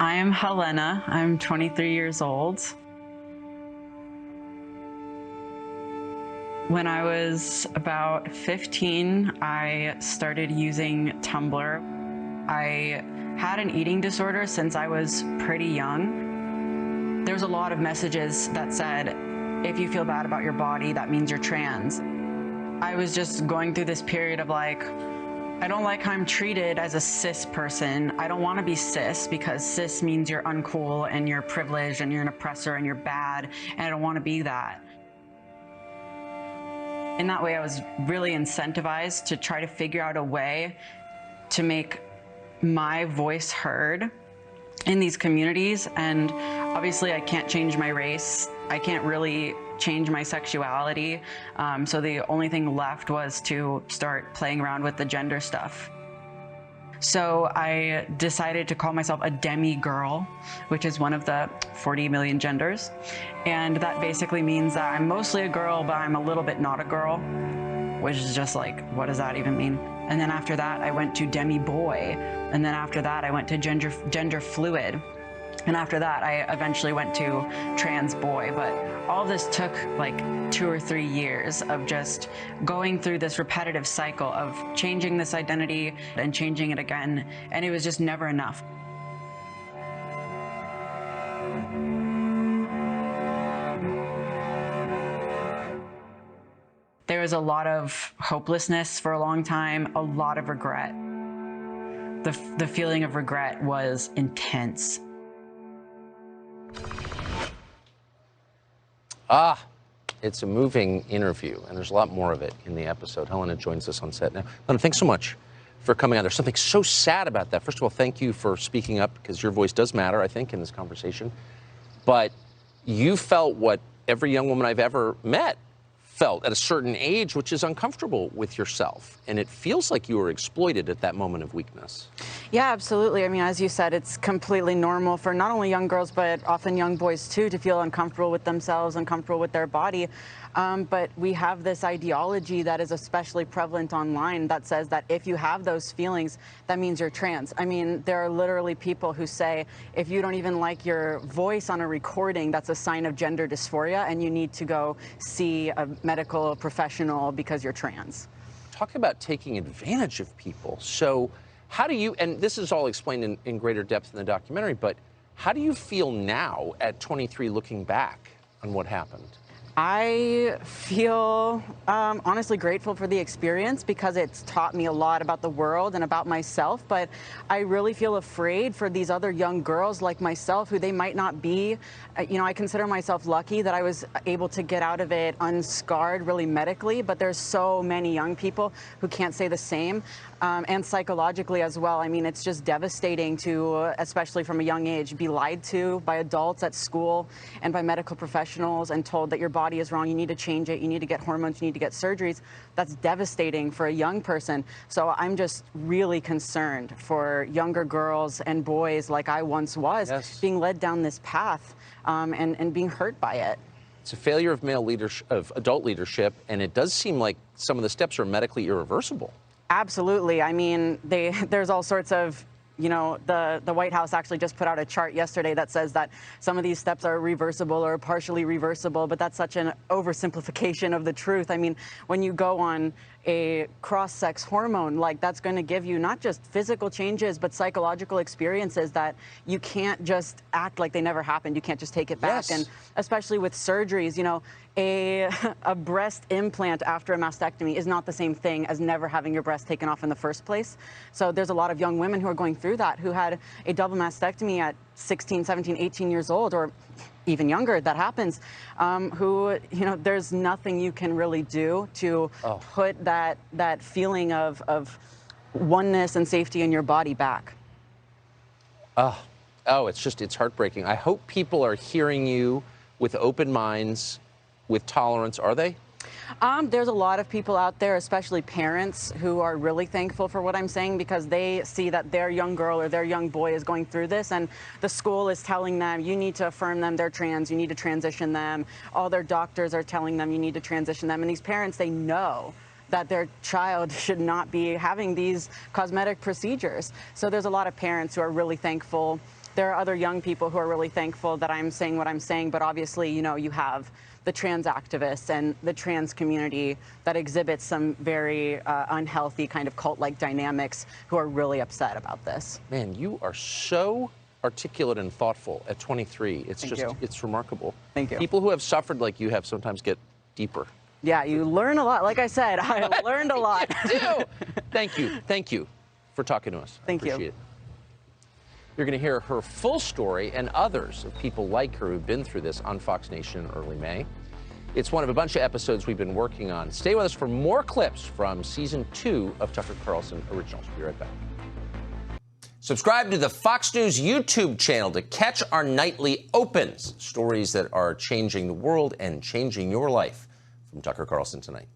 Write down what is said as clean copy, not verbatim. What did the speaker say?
I'm Helena. I'm 23 years old. When I was about 15, I started using Tumblr. I had an eating disorder since I was pretty young. There was a lot of messages that said, if you feel bad about your body, that means you're trans. I was just going through this period of like, I don't like how I'm treated as a cis person. I don't want to be cis because cis means you're uncool and you're privileged and you're an oppressor and you're bad, and I don't want to be that. In that way, I was really incentivized to try to figure out a way to make my voice heard in these communities. And obviously I can't change my race. I can't really change my sexuality. So the only thing left was to start playing around with the gender stuff. So I decided to call myself a demi-girl, which is one of the 40 million genders. And that basically means that I'm mostly a girl, but I'm a little bit not a girl, which is just like, what does that even mean? And then after that, I went to demi-boy. And then after that, I went to gender fluid. And after that, I eventually went to trans boy. But all this took like 2 or 3 years of just going through this repetitive cycle of changing this identity and changing it again. And it was just never enough. There was a lot of hopelessness for a long time, a lot of regret. The feeling of regret was intense. It's a moving interview, and there's a lot more of it in the episode. Helena joins us on set now. Helena, thanks so much for coming on. There's something so sad about that. First of all, thank you for speaking up, because your voice does matter, I think, in this conversation. But you felt what every young woman I've ever met felt at a certain age, which is uncomfortable with yourself. And it feels like you were exploited at that moment of weakness. Yeah, absolutely. I mean, as you said, it's completely normal for not only young girls, but often young boys too, to feel uncomfortable with themselves, uncomfortable with their body. But we have this ideology that is especially prevalent online that says that if you have those feelings, that means you're trans. I mean, there are literally people who say, if you don't even like your voice on a recording, that's a sign of gender dysphoria, and you need to go see a medical professional because you're trans. Talk about taking advantage of people. So how do you, and this is all explained in greater depth in the documentary, but how do you feel now at 23 looking back on what happened? I feel honestly grateful for the experience because it's taught me a lot about the world and about myself, but I really feel afraid for these other young girls like myself who they might not be. You know, I consider myself lucky that I was able to get out of it unscarred really medically, but there's so many young people who can't say the same. And psychologically as well. I mean, it's just devastating to, especially from a young age, be lied to by adults at school and by medical professionals and told that your body is wrong, you need to change it, you need to get hormones, you need to get surgeries. That's devastating for a young person. So I'm just really concerned for younger girls and boys like I once was, yes, being led down this path and being hurt by it. It's a failure of male leadership, of adult leadership, and it does seem like some of the steps are medically irreversible. Absolutely. I mean, there's all sorts of, you know, the White House actually just put out a chart yesterday that says that some of these steps are reversible or partially reversible, but that's such an oversimplification of the truth. I mean, when you go on a cross-sex hormone, like that's going to give you not just physical changes, but psychological experiences that you can't just act like they never happened. You can't just take it back. Yes. And especially with surgeries, you know, a breast implant after a mastectomy is not the same thing as never having your breast taken off in the first place. So there's a lot of young women who are going through that, who had a double mastectomy at 16, 17, 18 years old, or even younger, that happens, who, you know, there's nothing you can really do to put that feeling of oneness and safety in your body back. It's heartbreaking. I hope people are hearing you with open minds, with tolerance. Are they? There's a lot of people out there, especially parents, who are really thankful for what I'm saying because they see that their young girl or their young boy is going through this, and the school is telling them, you need to affirm them, they're trans, you need to transition them. All their doctors are telling them you need to transition them. And these parents, they know that their child should not be having these cosmetic procedures. So there's a lot of parents who are really thankful there are other young people who are really thankful that I'm saying what I'm saying, but obviously, you know, you have the trans activists and the trans community that exhibits some very unhealthy kind of cult-like dynamics who are really upset about this. Man, you are so articulate and thoughtful at 23. It's it's remarkable. Thank you. People who have suffered like you have sometimes get deeper. Yeah, you learn a lot. Like I said, I learned a lot. You do. Thank you for talking to us. Thank you. I appreciate it. You're going to hear her full story and others of people like her who've been through this on Fox Nation in early May. It's one of a bunch of episodes we've been working on. Stay with us for more clips from Season 2 of Tucker Carlson Originals. Be right back. Subscribe to the Fox News YouTube channel to catch our nightly opens, stories that are changing the world and changing your life. From Tucker Carlson tonight.